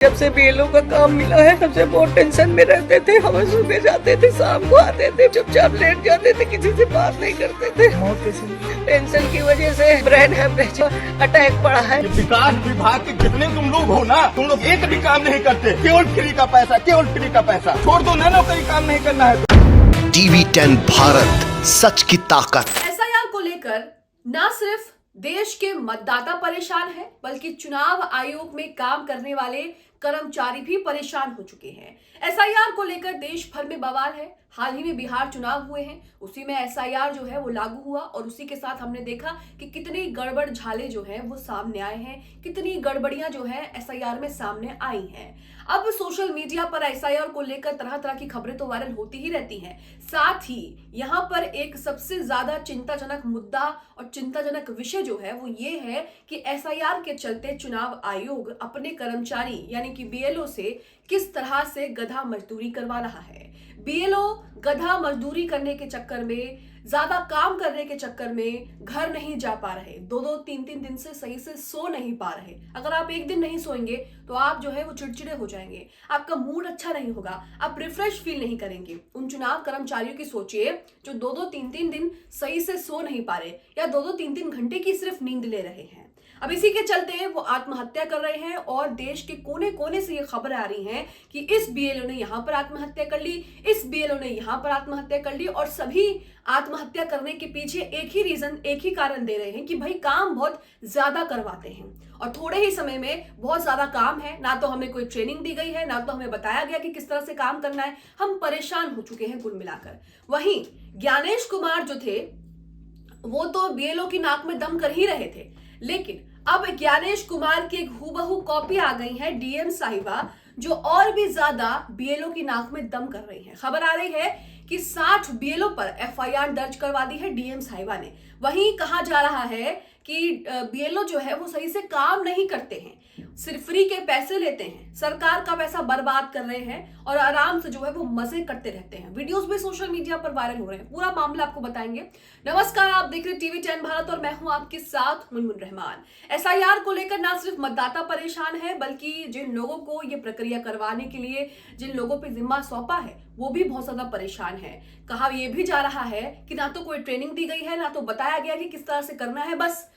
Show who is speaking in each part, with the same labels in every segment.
Speaker 1: जब से बीएलओ का काम मिला है तब से बहुत टेंशन में रहते थे। हम सुबह जाते थे, शाम को आते थे, चुपचाप लेट जाते थे, किसी से बात नहीं करते थे। टेंशन की वजह से ब्रेन हेमरेज अटैक पड़ा है।
Speaker 2: विकास विभाग के जितने तुम लोग हो ना, तुम लोग एक भी काम नहीं करते, केवल फ्री का पैसा, केवल फ्री का पैसा। छोड़ दो ना, कोई काम नहीं करना है।
Speaker 3: TV10 भारत, सच की ताकत।
Speaker 4: एसआईआर को लेकर न सिर्फ देश के मतदाता परेशान हैं, बल्कि चुनाव आयोग में काम करने वाले कर्मचारी भी परेशान हो चुके हैं। एसआईआर को लेकर देश भर में बवाल है। हाल ही में बिहार चुनाव हुए हैं, उसी में एसआईआर जो है वो लागू हुआ और उसी के साथ हमने देखा कि कितनी गड़बड़ झाले जो है वो सामने आए हैं, कितनी गड़बड़ियां जो है एसआईआर में सामने आई हैं। अब सोशल मीडिया पर एसआईआर को लेकर तरह तरह की खबरें तो वायरल होती ही रहती हैं। साथ ही यहाँ पर एक सबसे ज्यादा चिंताजनक मुद्दा और चिंताजनक विषय जो है वो ये है कि एसआईआर के चलते चुनाव आयोग अपने कर्मचारी यानी कि बीएलओ से किस तरह से गधा मजदूरी करवा रहा है। बीएलओ गधा मजदूरी करने के चक्कर में, ज्यादा काम करने के चक्कर में घर नहीं जा पा रहे, 2-3 दिन से सही से सो नहीं पा रहे। अगर आप एक दिन नहीं सोएंगे तो आप जो है वो चिड़चिड़े हो जाएंगे, आपका मूड अच्छा नहीं होगा, आप रिफ्रेश फील नहीं करेंगे। उन चुनाव कर्मचारियों की सोचिए जो 2-3 दिन सही से सो नहीं पा रहे या 2-3 घंटे की सिर्फ नींद ले रहे हैं। अब इसी के चलते वो आत्महत्या कर रहे हैं और देश के कोने कोने से ये खबर आ रही है कि इस बीएलओ ने यहाँ पर आत्महत्या कर ली, इस बीएलओ ने यहाँ पर आत्महत्या कर ली। और सभी आत्महत्या करने के पीछे एक ही रीजन, एक ही कारण दे रहे हैं कि भाई काम बहुत ज्यादा करवाते हैं और थोड़े ही समय में बहुत ज्यादा काम है। ना तो हमें कोई ट्रेनिंग दी गई है, ना तो हमें बताया गया कि किस तरह से काम करना है। हम परेशान हो चुके हैं कुल मिलाकर। वहीं ज्ञानेश कुमार जो थे वो तो बीएलओ की नाक में दम कर ही रहे थे, लेकिन अब ज्ञानेश कुमार की एक हूबहू कॉपी आ गई है डीएम साहिबा, जो और भी ज्यादा बीएलओ की नाक में दम कर रही है। खबर आ रही है कि 60 बीएलओ पर एफआईआर दर्ज करवा दी है डीएम साहिबा ने। वहीं कहा जा रहा है कि बीएलओ जो है वो सही से काम नहीं करते हैं, सिर्फ फ्री के पैसे लेते हैं, सरकार का पैसा बर्बाद कर रहे हैं और आराम से जो है वो मजे करते रहते हैं। वीडियोस भी सोशल मीडिया पर वायरल हो रहे हैं, पूरा मामला आपको बताएंगे। नमस्कार, आप देख रहे TV10 भारत और मैं हूं आपके साथ मुनमुन रहमान। एसआईआर को लेकर ना सिर्फ मतदाता परेशान है, बल्कि जिन लोगों को ये प्रक्रिया करवाने के लिए जिन लोगों पे जिम्मा सौंपा है वो भी बहुत ज्यादा परेशान है। कहा यह भी जा रहा है कि ना तो कोई ट्रेनिंग दी गई है, ना तो बताया गया कि किस तरह से करना है, बस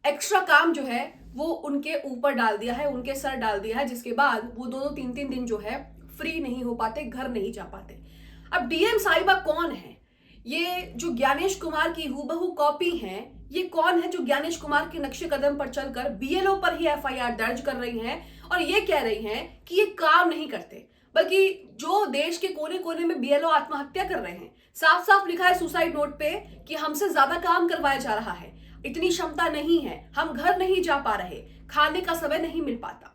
Speaker 4: एक्स्ट्रा काम जो है वो उनके ऊपर डाल दिया है, उनके सर डाल दिया है, जिसके बाद वो 2-3 दिन जो है फ्री नहीं हो पाते, घर नहीं जा पाते। अब डीएम साहिबा कौन है? ये जो ज्ञानेश कुमार की हूबहू कॉपी है, ये कौन है जो ज्ञानेश कुमार के नक्शे कदम पर चलकर बीएलओ पर ही एफआईआर दर्ज कर रही हैं और ये कह रही हैं कि ये काम नहीं करते, बल्कि जो देश के कोने कोने में बीएलओ आत्महत्या कर रहे हैं। साफ साफ लिखा है सुसाइड नोट पे कि हमसे ज्यादा काम करवाया जा रहा है, इतनी क्षमता नहीं है, हम घर नहीं जा पा रहे, खाने का समय नहीं मिल पाता।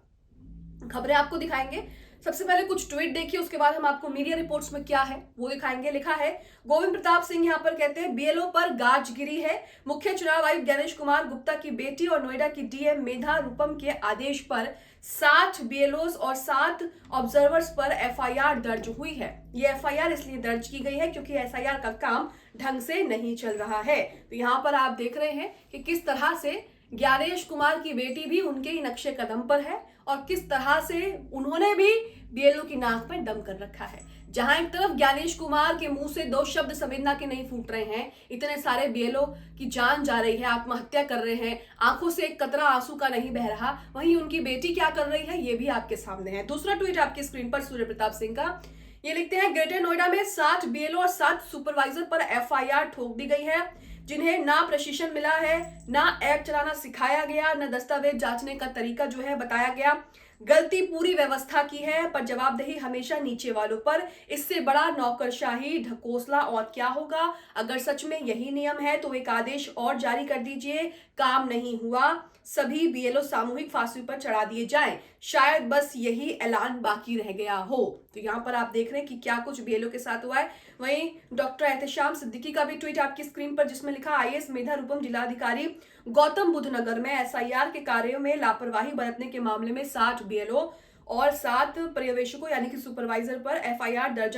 Speaker 4: खबरें आपको दिखाएंगे। सबसे पहले कुछ ट्वीट देखिए, उसके बाद हम आपको मीडिया रिपोर्ट्स में क्या है वो दिखाएंगे। लिखा है गोविंद प्रताप सिंह यहाँ पर कहते हैं बीएलओ पर गाज गिरी है। मुख्य चुनाव आयुक्त ज्ञानेश कुमार गुप्ता की बेटी और नोएडा की डीएम मेधा रूपम के आदेश पर 60 बीएलओ और 7 ऑब्जर्वर्स पर एफआईआर दर्ज हुई है। ये एफआईआर इसलिए दर्ज की गई है क्योंकि एसआईआर का काम ढंग से नहीं चल रहा है। तो यहाँ पर आप देख रहे हैं कि किस तरह से ज्ञानेश कुमार की बेटी भी उनके ही नक्शे कदम पर है और किस तरह से उन्होंने भी बीएलओ की नाक में दम कर रखा है। जहां एक तरफ ज्ञानेश कुमार के मुंह से 2 शब्द संवेदना के नहीं फूट रहे हैं, इतने सारे बीएलओ की जान जा रही है, आत्महत्या कर रहे हैं, आंखों से एक कतरा आंसू का नहीं बह रहा, वहीं उनकी बेटी क्या कर रही है ये भी आपके सामने है। दूसरा ट्वीट आपकी स्क्रीन पर सूर्य प्रताप सिंह का, ये लिखते हैं ग्रेटर नोएडा में 60 बीएलओ और 7 सुपरवाइजर पर एफआईआर ठोक दी गई है, जिन्हें ना प्रशिक्षण मिला है, ना ऐप चलाना सिखाया गया, ना दस्तावेज जांचने का तरीका जो है बताया गया। गलती पूरी व्यवस्था की है, पर जवाबदेही हमेशा नीचे वालों पर। इससे बड़ा नौकरशाही, ढकोसला और क्या होगा? अगर सच में यही नियम है तो एक आदेश और जारी कर दीजिए। काम नहीं हुआ, सभी बीएलओ सामूहिक फांसी पर चढ़ा दिए जाएं, शायद बस यही ऐलान बाकी रह गया हो। तो यहाँ पर आप देख रहे हैं कि क्या कुछ बीएलओ के साथ हुआ है। वहीं डॉक्टर एहतेशाम सिद्दीकी का भी ट्वीट आपकी स्क्रीन पर, जिसमें लिखा आईएएस मेधा रूपम जिलाधिकारी गौतम बुद्ध नगर में एसआईआर के कार्यों में लापरवाही बरतने के मामले में 60 बीएलओ और 7 पर्यवेक्षकों यानी कि सुपरवाइजर पर एफआईआर दर्ज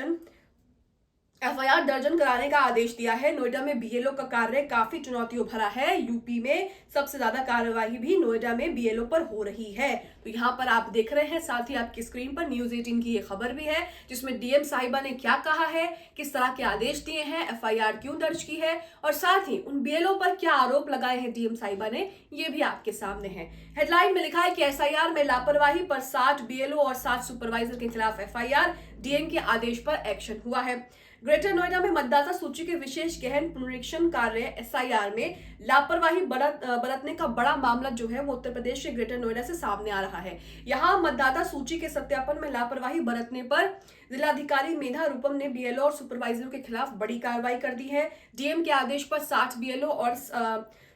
Speaker 4: एफआईआर दर्ज कराने का आदेश दिया है। नोएडा में बीएलओ का कार्य काफी चुनौतियों भरा है। यूपी में सबसे ज्यादा कार्यवाही भी नोएडा में बीएलओ पर हो रही है। तो यहाँ पर आप देख रहे हैं, साथ ही आपकी स्क्रीन पर न्यूज 18 की ये खबर भी है जिसमें डीएम साहिबा ने क्या कहा है, किस तरह के आदेश दिए हैं, एफआईआर क्यों दर्ज की है और साथ ही उन बीएलओ पर क्या आरोप लगाए हैं डीएम साहिबा ने, ये भी आपके सामने है। हेडलाइन में लिखा है कि एसआईआर में लापरवाही पर 60 बीएलओ और 7 सुपरवाइजर के खिलाफ एफआईआर, डीएम के आदेश पर एक्शन हुआ है। ग्रेटर नोएडा में मतदाता सूची के विशेष गहन पुनरीक्षण कार्य एसआईआर में लापरवाही बरतने का बड़ा मामला जो है वो उत्तर प्रदेश के ग्रेटर नोएडा से सामने आ रहा है। यहाँ मतदाता सूची के सत्यापन में लापरवाही बरतने पर जिलाधिकारी मेधा रूपम ने बीएलओ और सुपरवाइजरों के खिलाफ बड़ी कार्रवाई कर दी है। डीएम के आदेश पर 60 बीएलओ और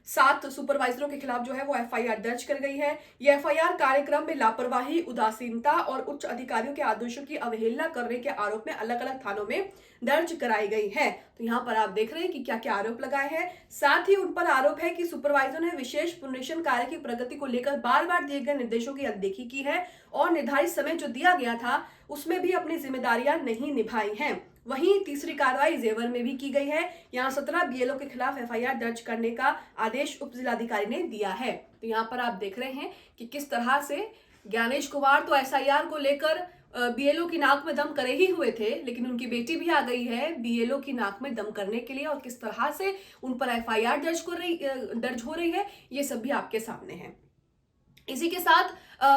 Speaker 4: 7 सुपरवाइजरों के खिलाफ जो है वो एफआईआर दर्ज कर गई है। ये एफआईआर कार्यक्रम में लापरवाही, उदासीनता और उच्च अधिकारियों के आदेशों की अवहेलना करने के आरोप में अलग अलग थानों में दर्ज कराई गई है। तो यहाँ पर आप देख रहे हैं कि क्या क्या आरोप लगाए हैं। साथ ही उन पर आरोप है कि सुपरवाइजर ने विशेष पुनरीक्षण कार्य की प्रगति को लेकर बार बार दिए गए निर्देशों की अनदेखी की है और निर्धारित समय जो दिया गया था उसमें भी अपनी जिम्मेदारियां नहीं निभाई हैं। वहीं तीसरी कार्रवाई जेवर में भी की गई है। यहाँ 17 बीएलओ के खिलाफ एफआईआर दर्ज करने का आदेश उप जिलाधिकारी ने दिया है। तो यहाँ पर आप देख रहे हैं कि किस तरह से ज्ञानेश कुमार तो एसआईआर को लेकर बीएलओ की नाक में दम करे ही हुए थे, लेकिन उनकी बेटी भी आ गई है बीएलओ की नाक में दम करने के लिए और किस तरह से उन पर एफआईआर दर्ज हो रही है ये सब भी आपके सामने है। इसी के साथ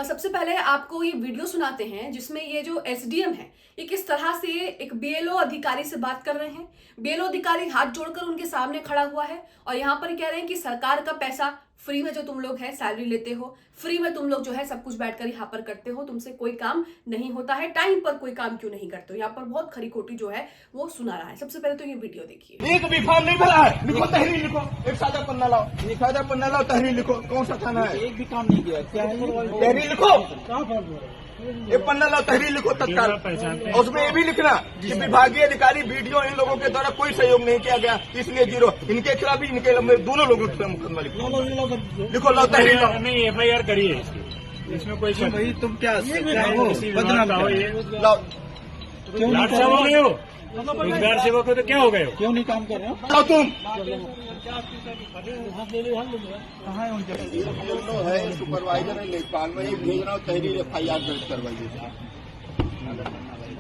Speaker 4: सबसे पहले आपको ये वीडियो सुनाते हैं जिसमें ये जो एसडीएम है ये किस तरह से एक बीएलओ अधिकारी से बात कर रहे हैं। बीएलओ अधिकारी हाथ जोड़कर उनके सामने खड़ा हुआ है और यहाँ पर कह रहे हैं कि सरकार का पैसा फ्री में जो तुम लोग है सैलरी लेते हो, फ्री में तुम लोग जो है सब कुछ बैठकर यहाँ पर करते हो, तुमसे कोई काम नहीं होता है, टाइम पर कोई काम क्यों नहीं करते हो। यहाँ पर बहुत खरी खोटी जो है वो सुना रहा है। सबसे पहले तो ये वीडियो देखिए।
Speaker 2: एक भी फॉर्म नहीं भरा है, लिखो तहरीर लिखो, एक सादा पन्ना लाओ, एक सादा पन्ना लाओ, तहरीर लिखो। कौन सा थाना है?
Speaker 5: एक भी काम नहीं किया।
Speaker 2: तहरीर लिखो, एक पन्ना लाओ, तहरीर लिखो तत्काल। और उसमें ये भी लिखना कि विभागीय अधिकारी वीडियो इन लोगों के द्वारा कोई सहयोग नहीं किया गया, इसलिए 0। इनके खिलाफ भी इनके दोनों लोगों के खिलाफ मुकदमा लिखो, लाओ तहरीर लाओ।
Speaker 5: नहीं एफआईआर करी है इसमें कोई भाई तुम क्या बदनाम हो ये
Speaker 2: लाओ।
Speaker 5: लाट साहब हो गए हो, रोजगार सेवक हो तो क्या हो गए हो? क्यों नहीं काम कर रहे हो?
Speaker 2: लाओ तुम।
Speaker 5: कहाँ है उनके?
Speaker 2: है सुपरवाइजर है लेखपाल में, भेज रहा हूँ तहरीर एफआईआर दर्ज करवाइए।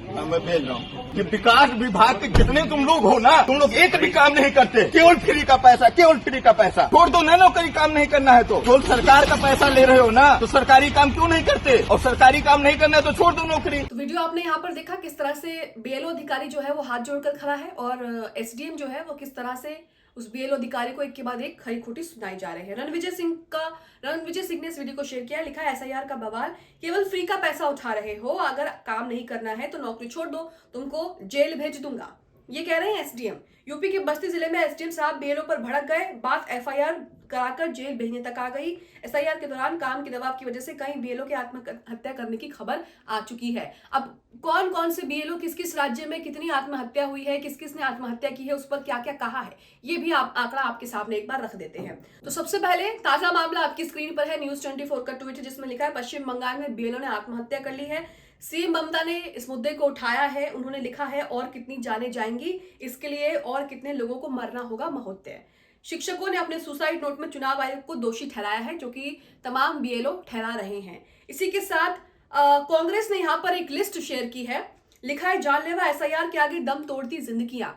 Speaker 2: मैं भेज रहा हूँ कि विकास विभाग के जितने तुम लोग हो ना, तुम लोग एक भी काम नहीं करते, केवल फ्री का पैसा, केवल फ्री का पैसा। छोड़ दो ना, नौकरी काम नहीं करना है तो केवल सरकार का पैसा ले रहे हो ना, तो सरकारी काम क्यों नहीं करते? और सरकारी काम नहीं करना है तो छोड़ दो नौकरी।
Speaker 4: तो वीडियो आपने यहाँ पर देखा किस तरह से बीएलओ अधिकारी जो है वो हाथ जोड़कर खड़ा है और एसडीएम जो है वो किस तरह से उस बीएलओ अधिकारी को एक के बाद एक खरी खोटी सुनाई जा रहे हैं। रणविजय सिंह ने इस वीडियो को शेयर किया, लिखा है एसआईआर का बवाल, केवल फ्री का पैसा उठा रहे हो, अगर काम नहीं करना है तो नौकरी छोड़ दो, तुमको जेल भेज दूंगा, ये कह रहे हैं एसडीएम। यूपी के बस्ती जिले में एसडीएम साहब बीएलओ पर भड़क गए, बात एफआईआर कराकर जेल भेजने तक आ गई। एसआईआर के दौरान काम के दबाव की वजह से कई बीएलओ के आत्महत्या करने की खबर आ चुकी है। अब कौन कौन से बीएलओ किस किस राज्य में कितनी आत्महत्या हुई है, किस किस ने आत्महत्या की है, उस पर क्या क्या कहा है, ये भी आप आंकड़ा आपके सामने एक बार रख देते हैं। तो सबसे पहले ताजा मामला आपकी स्क्रीन पर है, न्यूज 24 का ट्वीट जिसमें लिखा है पश्चिम बंगाल में बीएलओ ने आत्महत्या कर ली है। सीएम ममता ने इस मुद्दे को उठाया है, उन्होंने लिखा है और कितनी जाने जाएंगी इसके लिए और कितने लोगों को मरना होगा महोत्सव। शिक्षकों ने अपने सुसाइड नोट में चुनाव आयोग को दोषी ठहराया है, जो कि तमाम बीएलओ ठहरा रहे हैं। इसी के साथ कांग्रेस ने यहाँ पर एक लिस्ट शेयर की है, लिखा है जानलेवा एसआईआर के आगे दम तोड़ती जिंदगियां।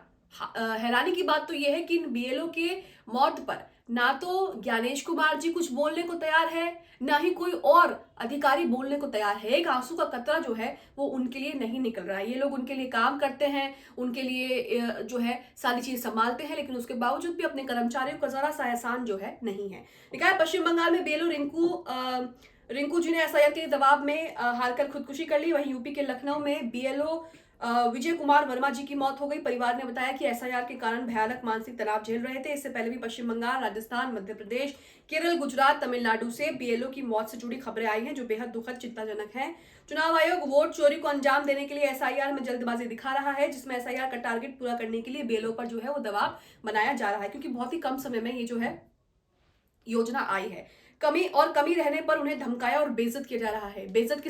Speaker 4: हैरानी की बात तो यह है कि इन बीएलओ के मौत पर ना तो ज्ञानेश कुमार जी कुछ बोलने को तैयार है, ना ही कोई और अधिकारी बोलने को तैयार है। एक आंसू का कतरा जो है वो उनके लिए नहीं निकल रहा है। ये लोग उनके लिए काम करते हैं, उनके लिए जो है सारी चीज संभालते हैं, लेकिन उसके बावजूद भी अपने कर्मचारियों का जरा सा एहसान जो है नहीं है। लिखा है पश्चिम बंगाल में बीएलओ रिंकू जी ने एसआईआर के दबाव में हारकर खुदकुशी कर ली। वहीं यूपी के लखनऊ में बीएलओ विजय कुमार वर्मा जी की मौत हो गई। परिवार ने बताया कि एसआईआर के कारण भयानक मानसिक तनाव झेल रहे थे। इससे पहले भी पश्चिम बंगाल, राजस्थान, मध्य प्रदेश, केरल, गुजरात, तमिलनाडु से बीएलओ की मौत से जुड़ी खबरें आई हैं, जो बेहद दुखद चिंताजनक है। चुनाव आयोग वोट चोरी को अंजाम देने के लिए एसआईआर में जल्दबाजी दिखा रहा है, जिसमें एसआईआर का टारगेट पूरा करने के लिए बीएलओ पर जो है वो दबाव बनाया जा रहा है, क्योंकि बहुत ही कम समय में ये जो है योजना आई है। कमी रहने पर उन्हें धमकाया और बेइज्जत किया जा रहा है। बेइज्जत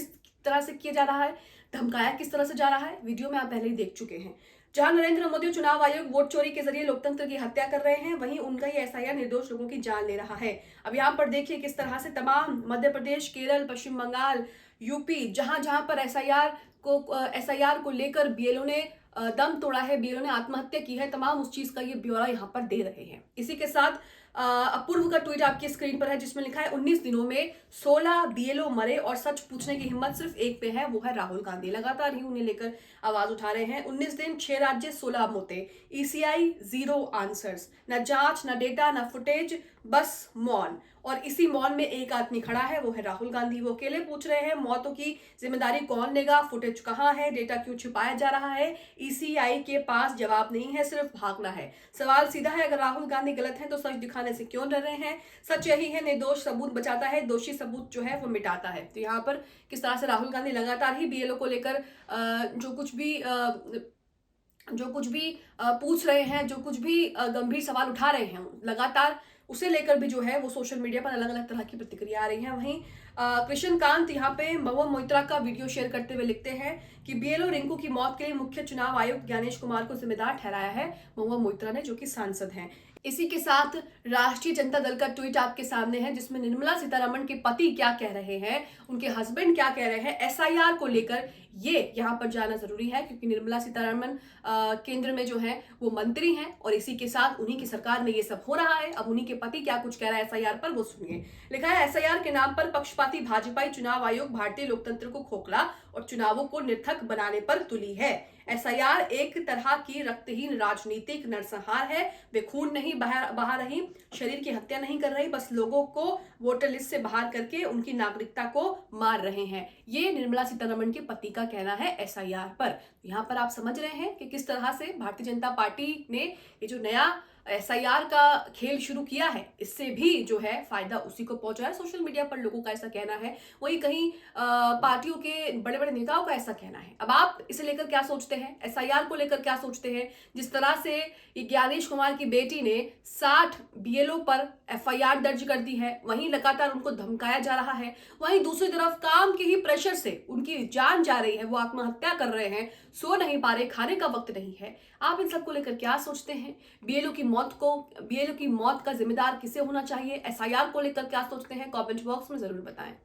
Speaker 4: तरह से किया जा रहा है, धमकाया किस तरह से जा रहा है, वीडियो में आप पहले ही देख चुके हैं। जहां नरेंद्र मोदी और चुनाव आयोग वोट चोरी के जरिए लोकतंत्र की हत्या कर रहे हैं, वहीं उनका ये एसआईआर निर्दोष लोगों की जान ले रहा है। अब यहाँ पर देखिए किस तरह से तमाम मध्य प्रदेश, केरल, पश्चिम बंगाल, यूपी, जहां जहां पर एसआईआर को लेकर बीएलओ ने दम तोड़ा है, बीएलओ ने आत्महत्या की है, तमाम उस चीज का ये ब्यौरा यहाँ पर दे रहे हैं। इसी के साथ अपूर्व का ट्वीट आपकी स्क्रीन पर है, जिसमें लिखा है 19 दिनों में 16 बीएलओ मरे और सच पूछने की हिम्मत सिर्फ एक पे है, वो है राहुल गांधी। लगातार ही उन्हें लेकर आवाज उठा रहे हैं। 19 दिन, 6 राज्य, 16 मौतें, ईसीआई 0 आंसर्स, न जांच, न डेटा, न फुटेज, बस मौन। और इसी मौन में एक आदमी खड़ा है, वो है राहुल गांधी। वो अकेले पूछ रहे हैं मौतों की जिम्मेदारी कौन लेगा, फुटेज कहाँ है, डेटा क्यों छुपाया जा रहा है। ईसीआई के पास जवाब नहीं है, सिर्फ भागना है। सवाल सीधा है, अगर राहुल गांधी गलत है तो सच दिखाने से क्यों डर रहे हैं। सच यही है, निर्दोष सबूत बचाता है, दोषी सबूत जो है वो मिटाता है। तो यहाँ पर किस तरह से राहुल गांधी लगातार ही बीएलओ को लेकर जो कुछ भी पूछ रहे हैं, जो कुछ भी गंभीर सवाल उठा रहे हैं, लगातार उसे लेकर भी जो है वो सोशल मीडिया पर अलग अलग तरह की प्रतिक्रिया आ रही है। वहीं कृष्ण कांत यहाँ पे महुआ मोइत्रा का वीडियो शेयर करते हुए लिखते हैं कि बीएलओ रिंकू की मौत के लिए मुख्य चुनाव आयुक्त ज्ञानेश कुमार को जिम्मेदार ठहराया है महुआ मोइत्रा ने, जो कि सांसद हैं। इसी के साथ राष्ट्रीय जनता दल का ट्वीट आपके सामने है, जिसमें निर्मला सीतारमण के पति क्या कह रहे हैं, उनके हस्बैंड क्या कह रहे हैं एसआईआर को लेकर, ये यहाँ पर जाना जरूरी है, क्योंकि निर्मला सीतारमण केंद्र में जो है वो मंत्री हैं और इसी के साथ उन्हीं की सरकार में ये सब हो रहा है। अब उन्हीं के पति क्या कुछ कह रहा है एसआईआर पर, वो सुनिए। लिखा है, एसआईआर के नाम पर पक्षपाती भाजपाई चुनाव आयोग भारतीय लोकतंत्र को खोखला और चुनावों को निरर्थक बनाने पर तुली है। एसआईआर एक तरह की रक्तहीन राजनीतिक नरसंहार है। वे खून नहीं बहा रही, शरीर की हत्या नहीं कर रही, बस लोगों को वोटर लिस्ट से बाहर करके उनकी नागरिकता को मार रहे हैं। ये निर्मला सीतारमण के पति का कहना है एसआईआर पर। यहाँ पर आप समझ रहे हैं कि किस तरह से भारतीय जनता पार्टी ने ये जो नया एसआईआर का खेल शुरू किया है, इससे भी जो है फायदा उसी को पहुंचा है। सोशल मीडिया पर लोगों का ऐसा कहना है, वहीं कहीं पार्टियों के बड़े बड़े नेताओं का ऐसा कहना है। अब आप इसे लेकर क्या सोचते हैं, एसआईआर को लेकर क्या सोचते हैं। जिस तरह से ये ज्ञानेश कुमार की बेटी ने 60 बीएलओ पर एफआईआर दर्ज कर दी है, वहीं लगातार उनको धमकाया जा रहा है, वहीं दूसरी तरफ काम के ही प्रेशर से उनकी जान जा रही है, वो आत्महत्या कर रहे हैं, सो नहीं पा रहे, खाने का वक्त नहीं है। आप इन सब को लेकर क्या सोचते हैं। बीएलओ की मौत का जिम्मेदार किसे होना चाहिए, एसआईआर को लेकर क्या सोचते हैं, कमेंट बॉक्स में जरूर बताएं।